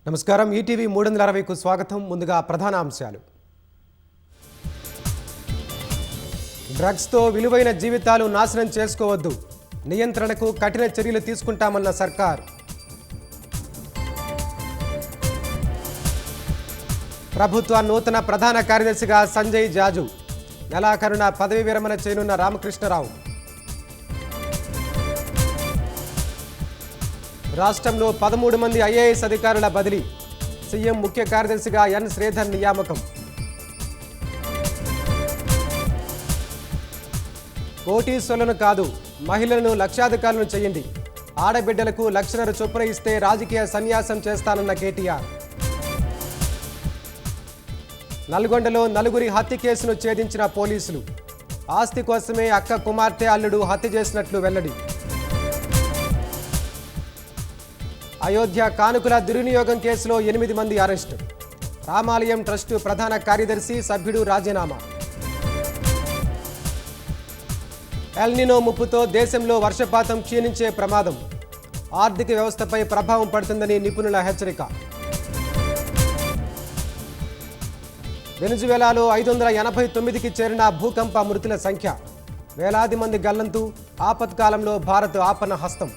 నమస్కారం ఈటీవీ 360కు స్వాగతం. ముందుగా ప్రధాన అంశాలు. డ్రగ్స్తో విలువైన జీవితాలు నాశనం చేసుకోవద్దు, నియంత్రణకు కఠిన చర్యలు తీసుకుంటామన్న సర్కార్. ప్రభుత్వ నూతన ప్రధాన కార్యదర్శిగా సంజయ్ జాజు, నెలాఖరున పదవి విరమణ చేయనున్న రామకృష్ణరావు. రాష్ట్రంలో 13 మంది ఐఏఎస్ అధికారుల బదిలీ, సీఎం ముఖ్య కార్యదర్శిగా ఎన్ శ్రీధర్ నియామకం. కోటీశ్వరులను కాదు, మహిళలను లక్షాధికారులను చేయండి, ఆడబిడ్డలకు లక్షన్నర చొప్పున ఇస్తే రాజకీయ సన్యాసం చేస్తానన్న కేటీఆర్. నల్గొండలో నలుగురి హత్య కేసును ఛేదించిన పోలీసులు, ఆస్తి కోసమే అక్క కుమార్తె అల్లుడు హత్య చేసినట్లు వెల్లడి. అయోధ్య కానుకల దుర్వినియోగం కేసులో 8 మంది అరెస్టు, రామాలయం ట్రస్టు ప్రధాన కార్యదర్శి సభ్యుడు రాజీనామా. ఎల్నినో ముప్పుతో దేశంలో వర్షపాతం క్షీణించే ప్రమాదం, ఆర్థిక వ్యవస్థపై ప్రభావం పడుతుందని నిపుణుల హెచ్చరిక. వెనిజువెలాలో 589కి చేరిన భూకంప మృతుల సంఖ్య, వేలాది మంది గల్లంతు, ఆపత్కాలంలో భారత్ ఆపన్న హస్తం.